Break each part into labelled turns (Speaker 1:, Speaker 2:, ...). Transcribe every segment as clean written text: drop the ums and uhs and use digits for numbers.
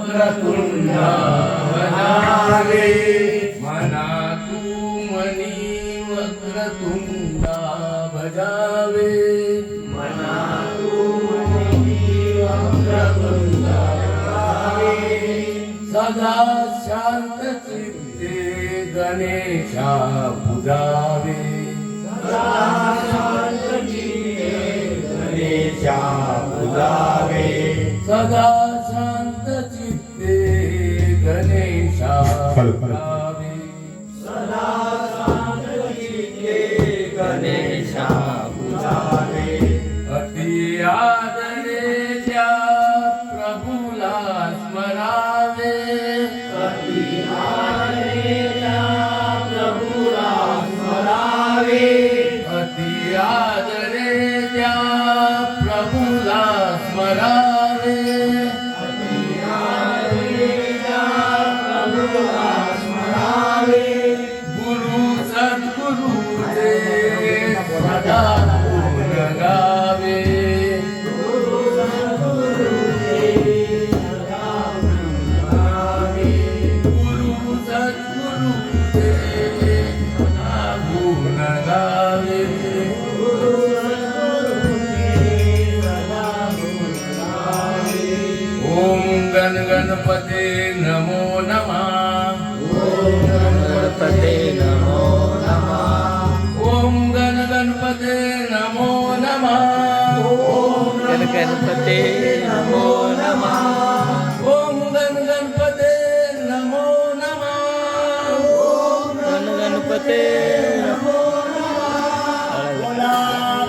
Speaker 1: वक्रतुंड बनावे मना तू मनी वक्रतुंड भजावे मना तू मनी वक्रतुंड भजावे सदा शांत चित्ते गणेशा पूजावे सदा शांत चित्ते गणेशा पूजावे सदा शांत चित्ते गणेशा पूजावे सदा शांत चित्ते गणेशा पूजावे अति आदरेच्या प्रभूला स्मरावे अति आदरेच्या प्रभूला स्मरावे अति आदरेच्या प्रभूला स्मरावे अति आदरेच्या प्रभूला स्मरावे गुरु सद्गुरुचे सदा गुण गावे गुरु सद्गुरुचे सदा गुण गावे गुरु सद्गुरुचे सदा गुण गावे गुरु सद्गुरुचे सदा गुण गावे ओम गण गणपते नमो नमः ओम गणपते नमो नमः ओम गण गणपते नमो नमः ओम
Speaker 2: गणपते नमो नमः
Speaker 1: ओम गण गणपते नमो नमः ओम
Speaker 2: गणपते
Speaker 1: नमो नमः बोला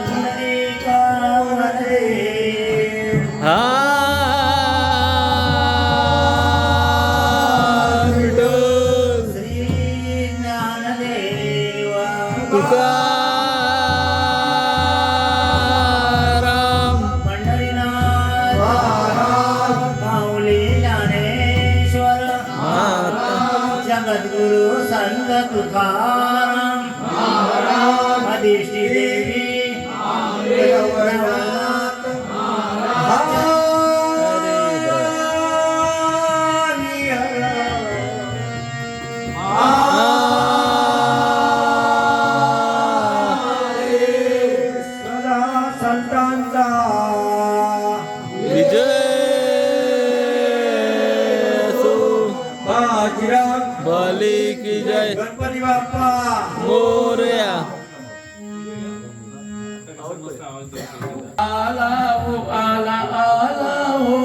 Speaker 1: पुंडलिका वरदे
Speaker 2: हा
Speaker 1: श्री ज्ञानदेवा
Speaker 2: तुकाराम
Speaker 1: पंढरीनाथ माऊली ज्ञानेश्वर जगद्गुरु संत तुकाराम अधिष्ठी देवी देवनाथ सदा संतांचा
Speaker 2: विजय असो
Speaker 1: बाजीराव
Speaker 2: बली की जय
Speaker 1: गणपती बाप्पा
Speaker 2: मोरया
Speaker 1: आला हो आला आला हो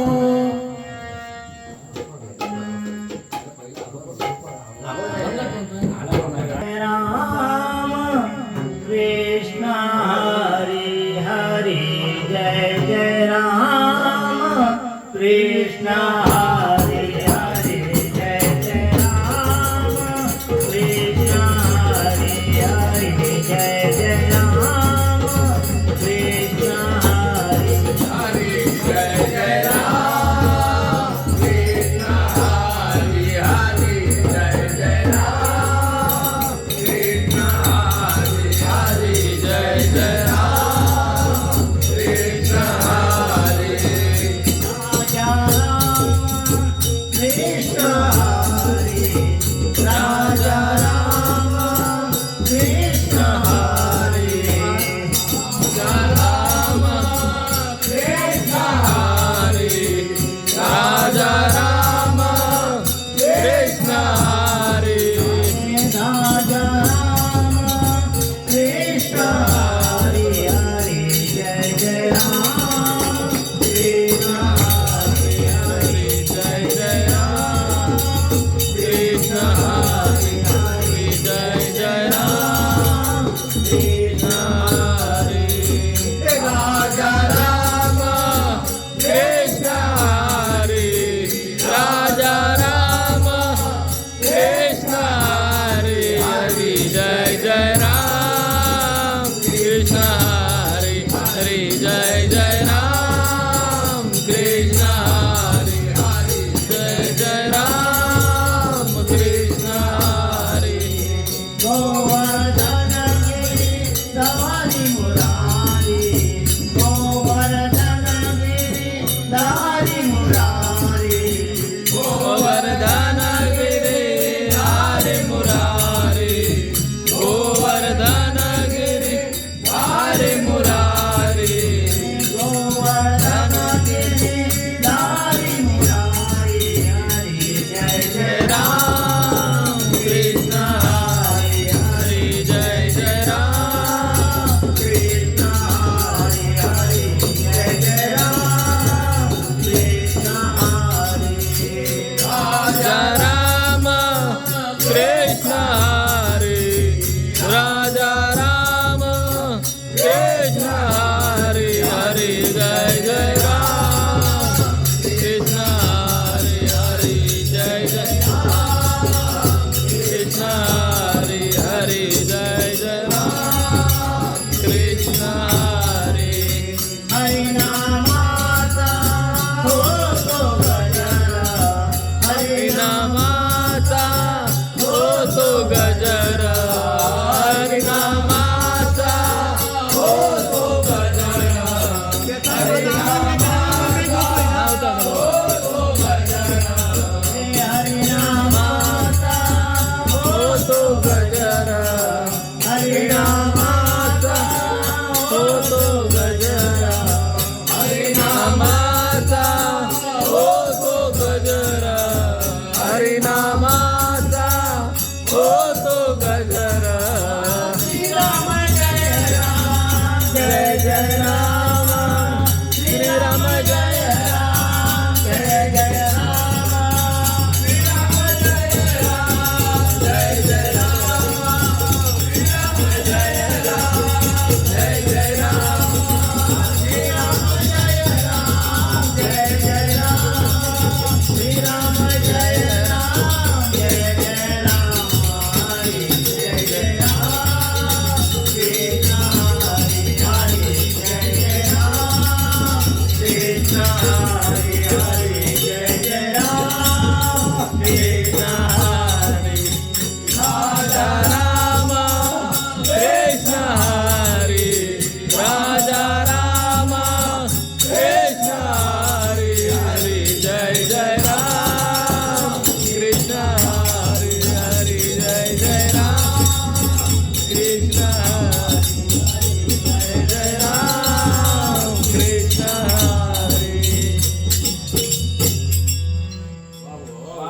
Speaker 1: राम कृष्ण हरी हरी जय जय राम कृष्ण हरी हरी जय जय राम कृष्ण हरी हरी जय जय राम कृष्ण हरी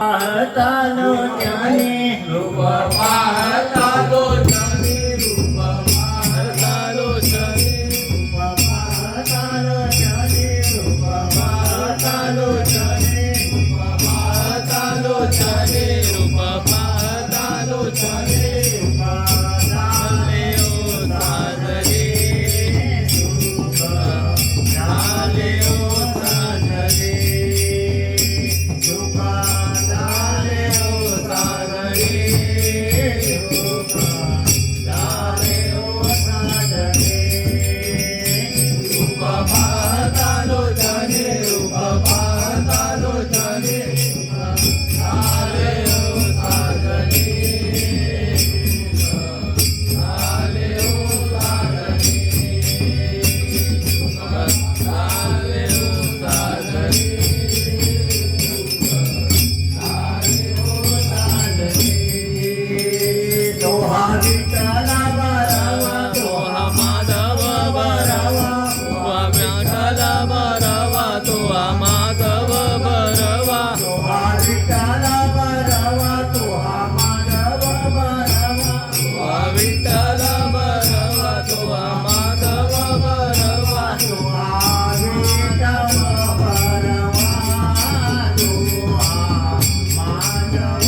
Speaker 1: पाहतालो ज्ञानी
Speaker 2: रूप पाहतालो ज्ञानी रूप पाहतालो ज्ञानी
Speaker 1: रूप पाहतालो ज्ञानी रूप पाहतालो ज्ञानी
Speaker 2: रूप पाहतालो ज्ञानी रूप पाहतालो ज्ञानी झाले ओ साजरे झाले ओ साजरे झाले ओ साजरे रूप पाहतालो ज्ञानी रूप पाहतालो ज्ञानी झाले ओ साजरे झाले ओ साजरे झाले ओ साजरे
Speaker 1: दोहा विठ्ठला बरावा
Speaker 2: तोहा माधव बरवा तोहा विठ्ठला बरवा तोहा माधव बरवा
Speaker 1: दोहा विठ्ठला बरावा तोहा माधव बरावा
Speaker 2: तोहा विठ्ठला बरवा तोहा माधव बरवा
Speaker 1: दोहा विठ्ठला बरावा दोहा माधव बरावा दोहा
Speaker 2: माधव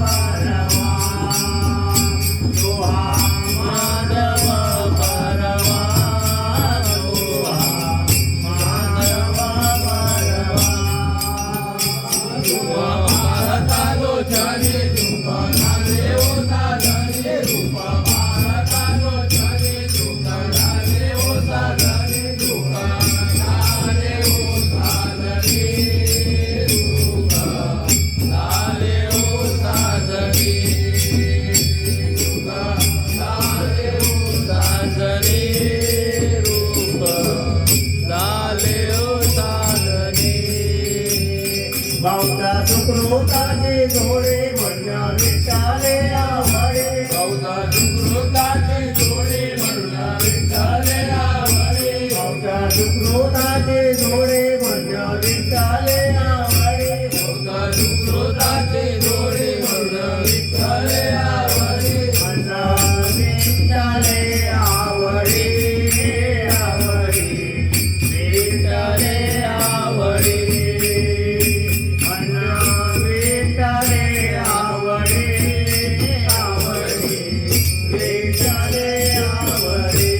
Speaker 2: बरवा तोहा
Speaker 1: माधव बरावा
Speaker 2: रूप पाहतालो ज्ञानी रूप झाले ओ साजरे रूप पाहतालो ज्ञानी रूप झाले ओ साजरे रूप झाले ओ साजरे रूप झाले ओ साजरे रूप झाले ओ साजरे रूप झाले ओ साजरे
Speaker 1: भावता सुकृताचे जोडे म्हणल्या विठ्ठले आवडे
Speaker 2: गौता सुकृताचे जोडे म्हणूया विठ्ठले आवडे
Speaker 1: भावता सुकृताचे जोडे म्हणल्या विठ्ठले आवडे
Speaker 2: गौता सुकृताचे जोडे म्हणूया विठ्ठले आवडे
Speaker 1: म्हणल्या विठ्ठले आवडे आवडे विठ्ठले आवडे म्हणल्या विठ्ठले आवडे आवडे विठ्ठले आवडे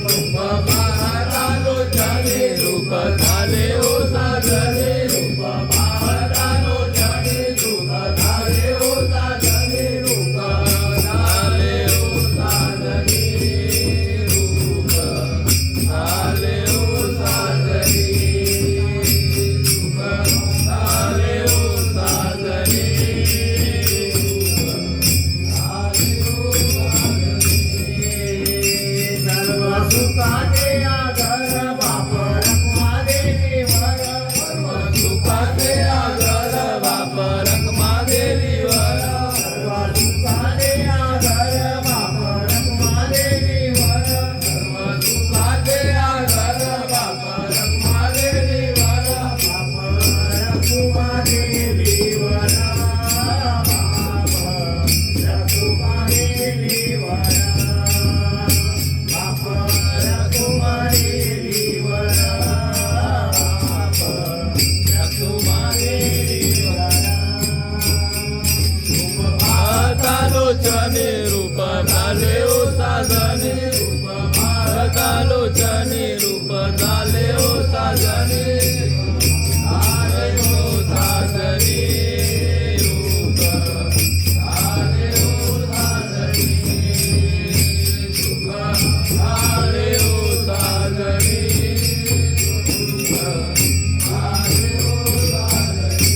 Speaker 2: रूप पाहतालो ज्ञानी रूप झाले ओ साजरे रूप पाहतालो ज्ञानी रूप झाले ओ साजरे रूप झाले ओ साजरे रूप झाले ओ साजरे रूप झाले ओ साजरे
Speaker 1: सर्व सुखाचे आधार बाप रखमादेवीवर
Speaker 2: सर्व सुखाचे आधार बाप रखमादेवीवर
Speaker 1: सर्व सुखाचे आधार बाप रखमादेवीवर
Speaker 2: सर्व सुखाचे आधार बाप रखमादेवीवर
Speaker 1: बाप रखमादेवीवर बाप रखमादेवीवर बाप रखमादेवीवर बाप
Speaker 2: रखमादेवीवर पाहतालो ज्ञानी रूप झाले ओ साजरे रूप पाहतालो ज्ञानी रूप झाले ओ साजरे झाले ओ साजरे रूप झाले ओ साजरे रूप झाले ओ साजरे रूप झाले ओ साजरे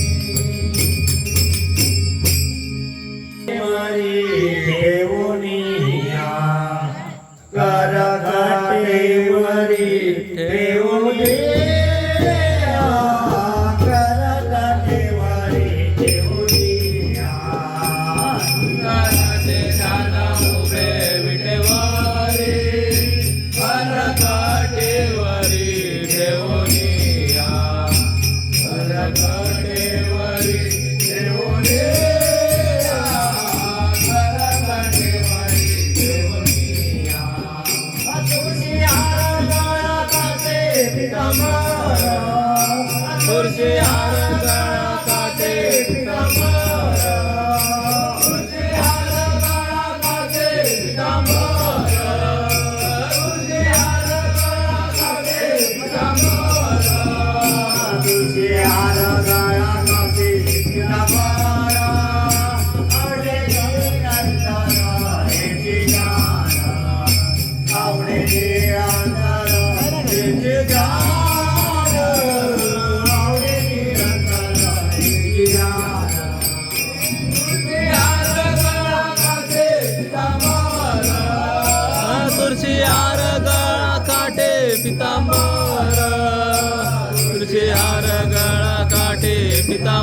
Speaker 1: मारी ठेवुनिया करकाटेवरी ठेवुनिया करकाटेवरी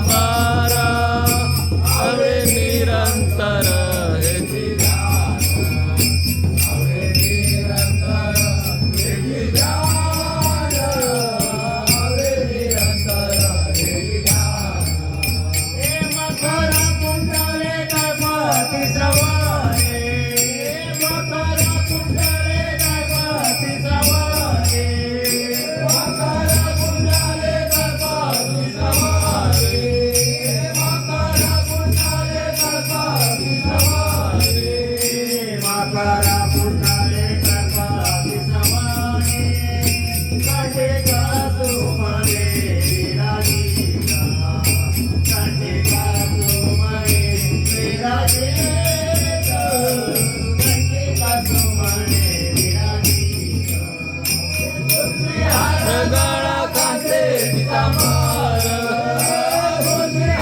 Speaker 2: पितांबर आवळे निरंतर हेची ध्यान आवळे निरंतर हेची ध्यान आवळे निरंतर हेची ध्यान
Speaker 1: हे मकरा कुंडले गणपती श्रवणे मकरा कुंडले गणपती श्रवणे
Speaker 2: मकरा कुंडले गणपती श्रवणे मकरा कुंडले गणपती श्रवणे
Speaker 1: मकरा कुंडले गणपती श्रवणे काटे गातो मने विराजिता काटे गातो मने विराजिता काटे गातो मने विराजिता
Speaker 2: हार गळा कासे पितांबर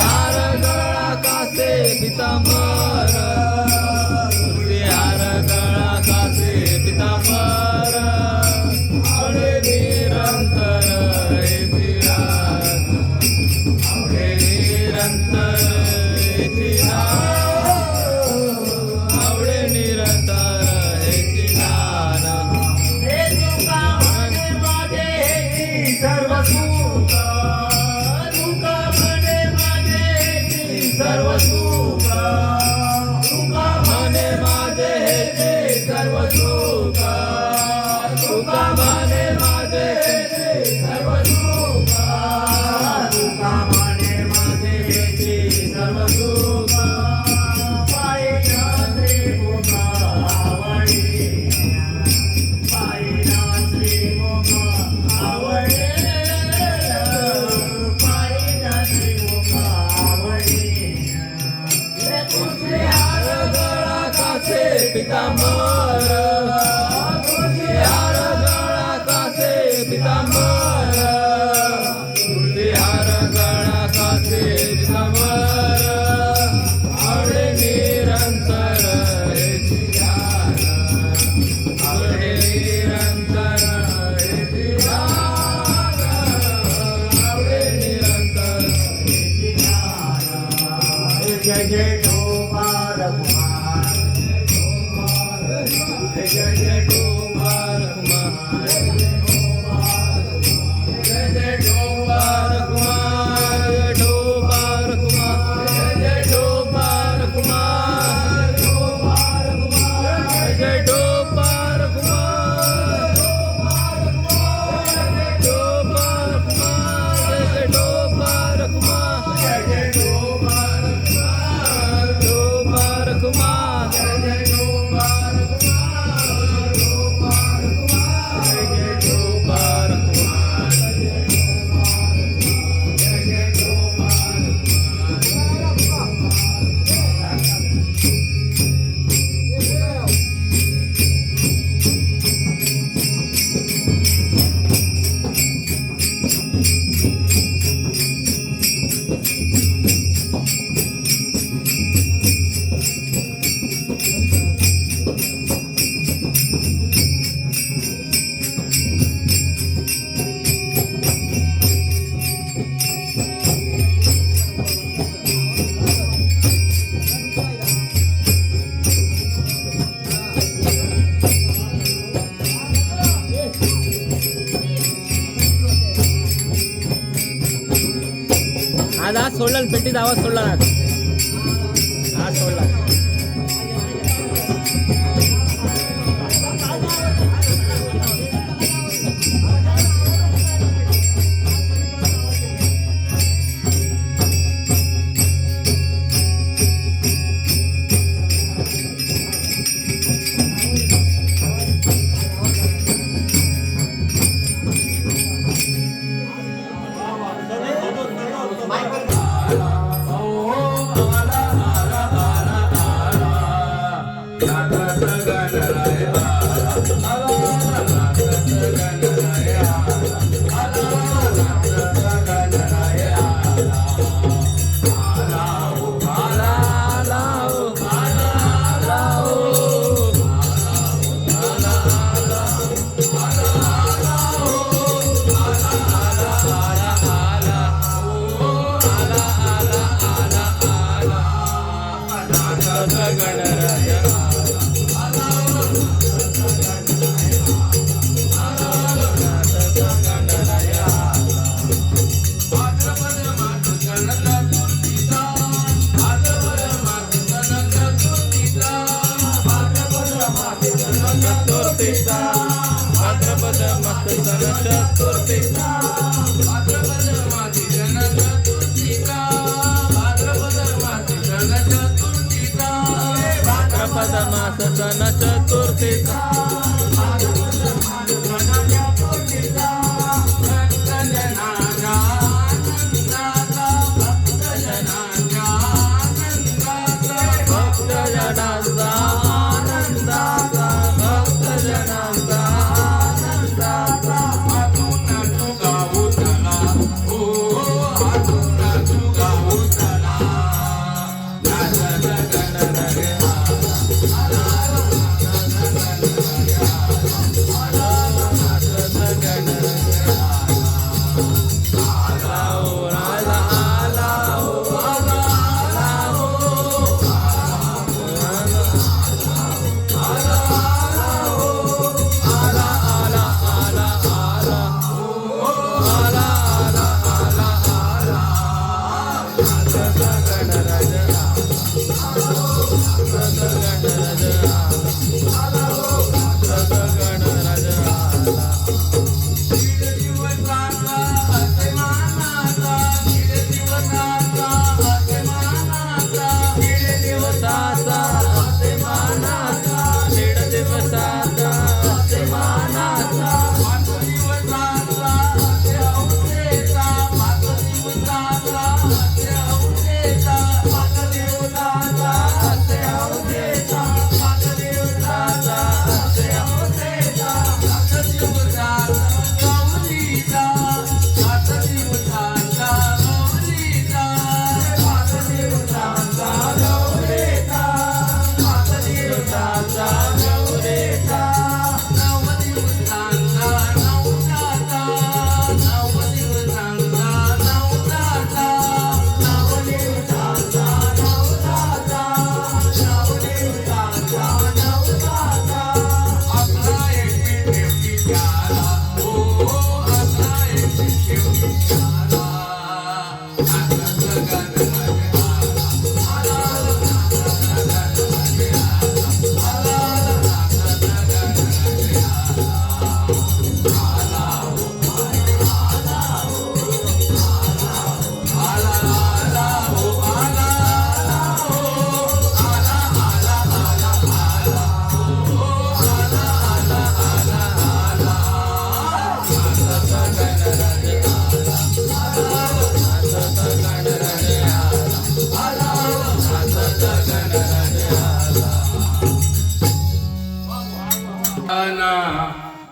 Speaker 2: हार गळा कासे पितांबर हार गळा कासे पितांबर आवळे निरंतर हेची ध्यान आवळे निरंतर हेची ध्यान आवळे निरंतर हेची ध्यान
Speaker 1: हे तुका म्हणे माझे हेची सर्व सुख तुका म्हणे माझे हेची सर्व सुख तुका
Speaker 2: म्हणे माझे हेचे सर्व सुख तुका म्हणे माझे हेचे सर्व सुख
Speaker 1: तुका म्हणे माझे हेची सर्व सुख पायीना श्रीमुख आवडे पायीना श्रीमुख आवडे पायीना श्रीमुख आवडे हे तुझे
Speaker 2: हार गळा कासे पितांबर हार गळा कासे पितांबर हार गळा कासे पितांबर आवळे निरंतर हेची ध्यान आवळे निरंतर हेची ध्यान आवळे निरंतर हेची ध्यान
Speaker 1: जय जय गोपाल कुमार
Speaker 2: जय जय गोपाल कुमार जय जय गोपाल कुमार जय गोपाल कुमार जय गोपाल कुमार जय गोपाल कुमार जय गोपाल कुमार जय गोपाल कुमार
Speaker 1: जय जय गोपाल
Speaker 2: गोपाल कुमार
Speaker 1: जय जय गोपाल गोपाल जय जय
Speaker 2: गोपाल कुमार
Speaker 1: जय जय गोपाल
Speaker 2: आज सोडला पेटीत आवाज सोडला आज सोडला आला गणराज चतुर्थीचा भाद्रपद मास सण चतुर्थीचा भाद्रपद मास सण चतुर्थीचा भाद्रपद मास सण चतुर्थीचा भक्तजनांचा आनंदाचा भक्तजनांचा आनंदाचा
Speaker 1: हातून तुगा उचला हो हातून तुगा उचला नाचत गणराज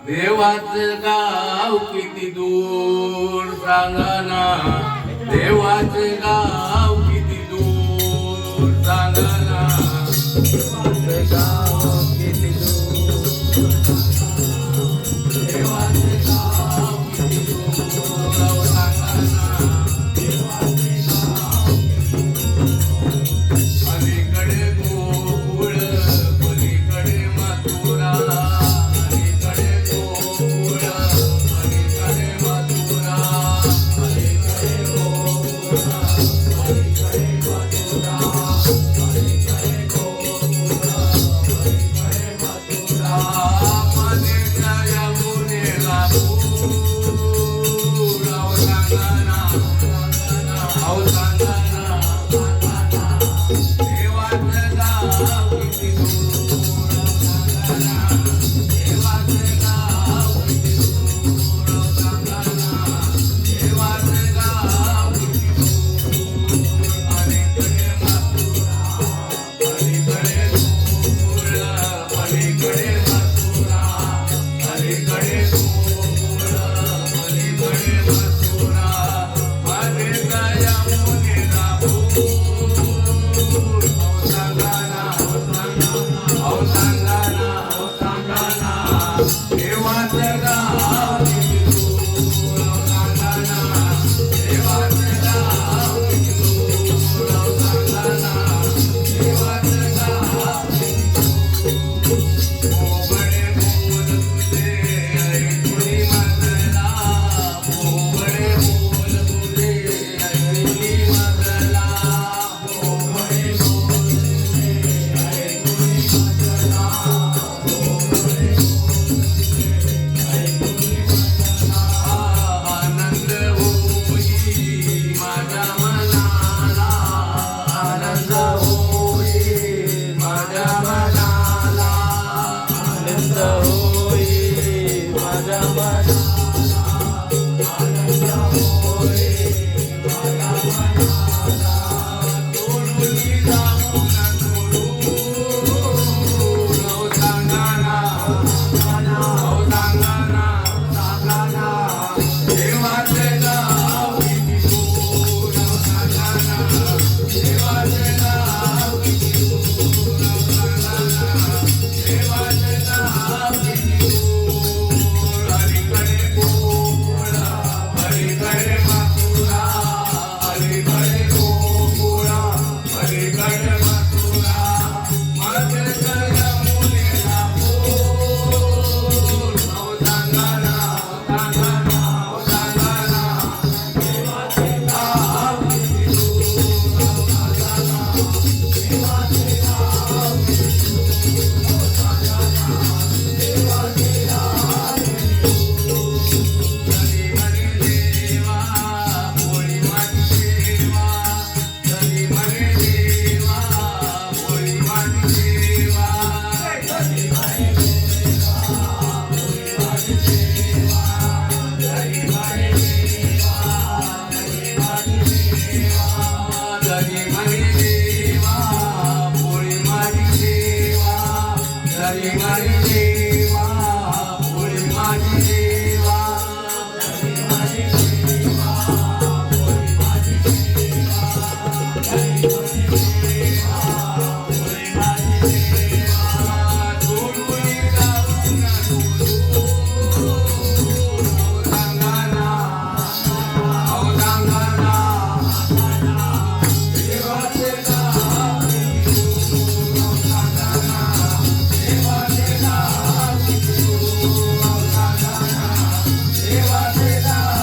Speaker 1: देवाचं गाव किती दूर सांगना देवाचं गाव किती दूर सांगना
Speaker 2: देवाचं गाव किती दूर
Speaker 1: देवाचं गाव किती दूर सांगना अलीकडे गोकुळ पलीकडे मथुरा अलीकडे गोकुळ पलीकडे मथुरा अलीकडे गोकुळ जरी म्हणे देवा पोळी माझी देवा जरी म्हणे देवा पोळी माझी देवा जरी म्हणे देवा पोळी माझी देवा जरी म्हणे देवा पोळी माझी देवा सोडून जाऊ नको अवधांगाना देवाचे नाव देवाचे नाव देवाचे नाव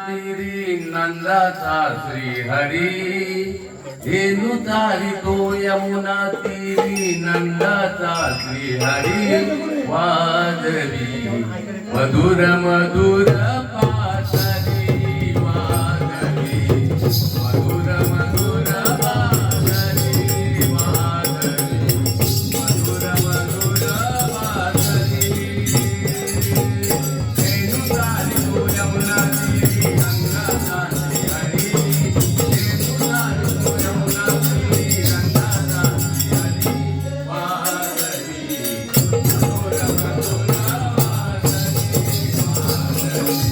Speaker 3: तीरी नंदाचा श्रीहरी धेनु चारितो यमुना तीरी नंदाचा श्रीहरी वादवी मधुर मधुर पासरी वादवी मधुर मधुर पासरी वादवी मधुर मधुर पासरी धेनु चारितो यमुना तीरी नंदाचा श्रीहरी धेनु चारितो यमुना तीरी नंदाचा श्रीहरी वादवी मधुर मधुर पासरी वादवी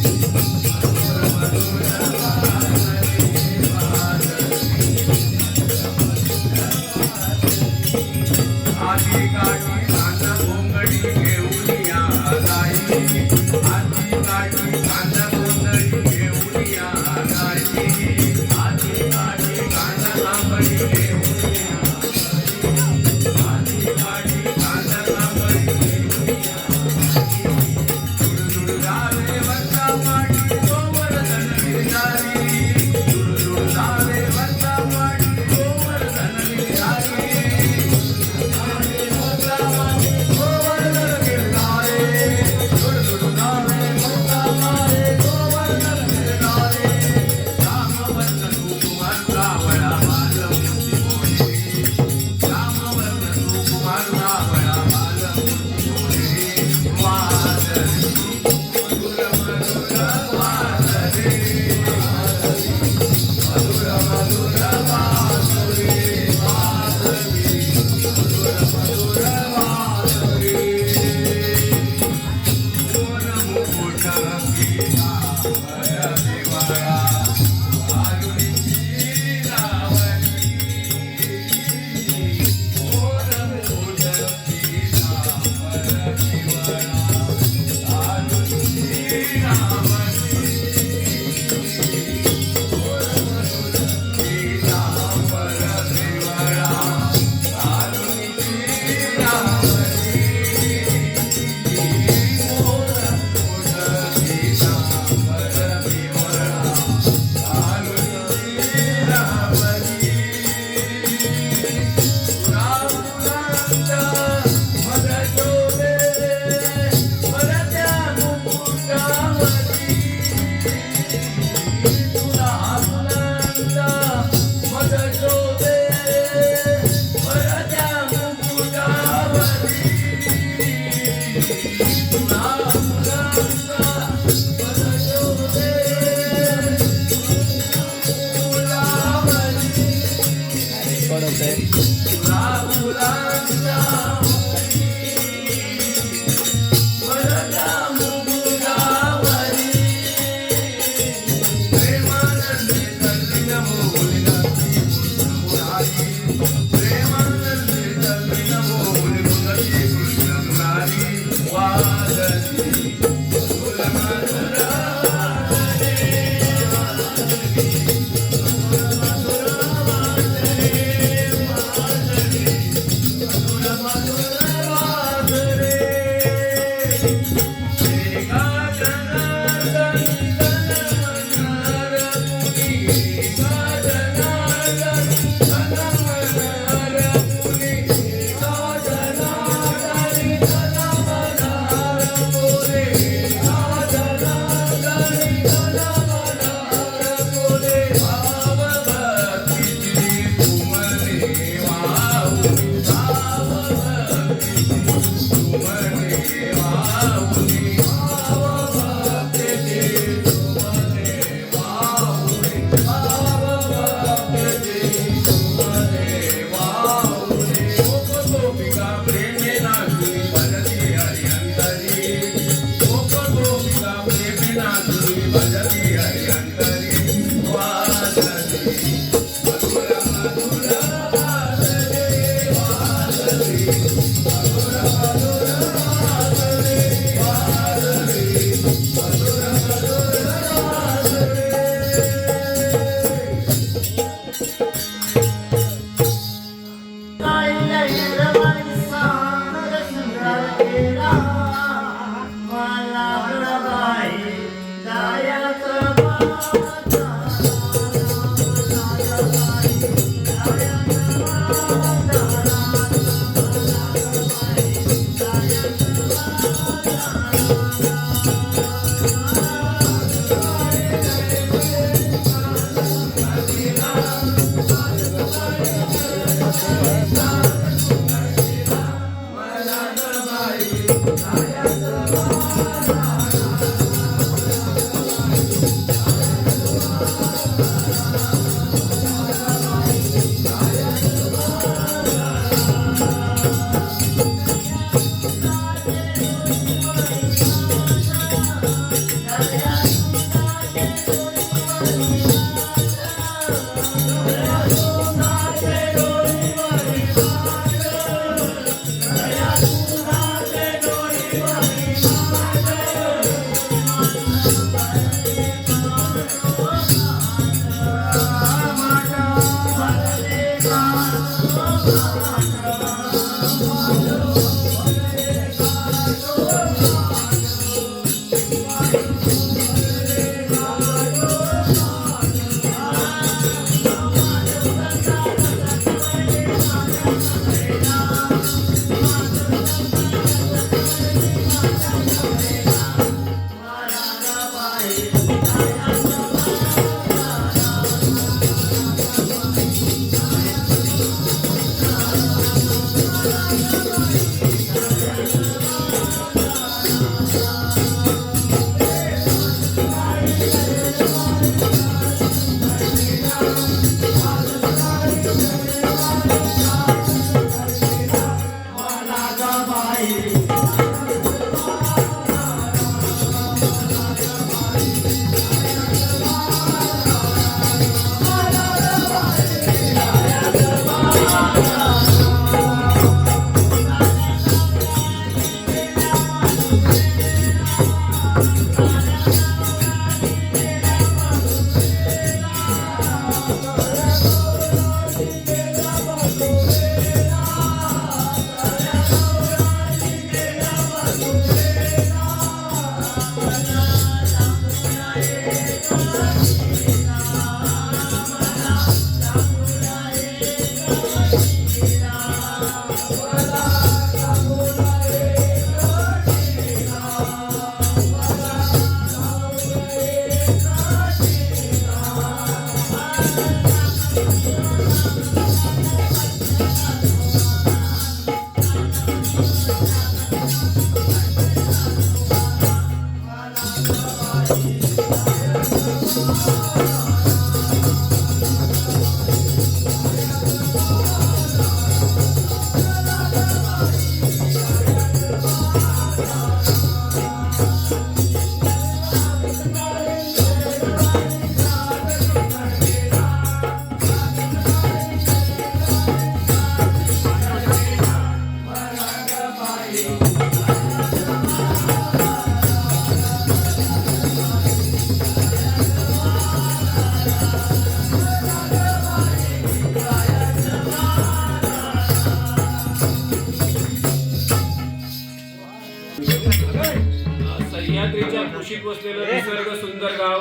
Speaker 3: सह्याद्रीच्या कुशीत वसलेलं निसर्ग सुंदर गाव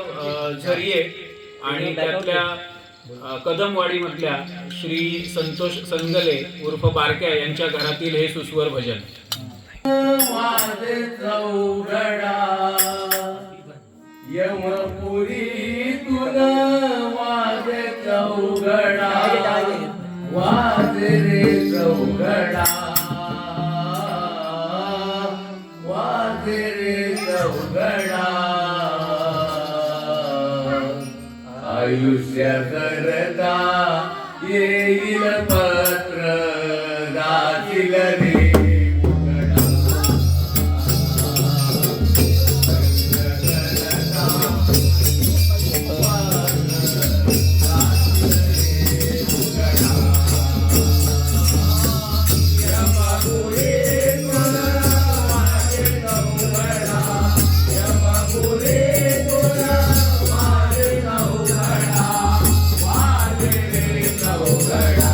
Speaker 3: झरिये आणि त्यातल्या कदमवाडीमधल्या श्री संतोष संगले उर्फ बारक्या यांच्या घरातील हे सुस्वर भजन.
Speaker 1: वाजे चौघडा यमपुरीतून वाजे चौघडा वाजे रे चौघडा वाजे रे चौघडा आयुष्य करता येईल पत्र गातील रे चौघडा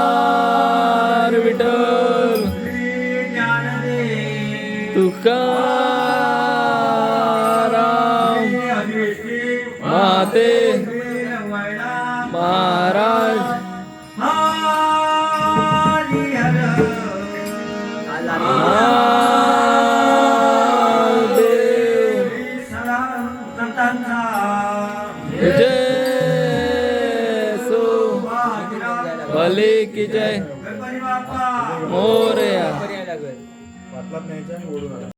Speaker 2: हर विठ्ठल तुकाराम माते महाराज महादेव जय सो भले की जय मोरया.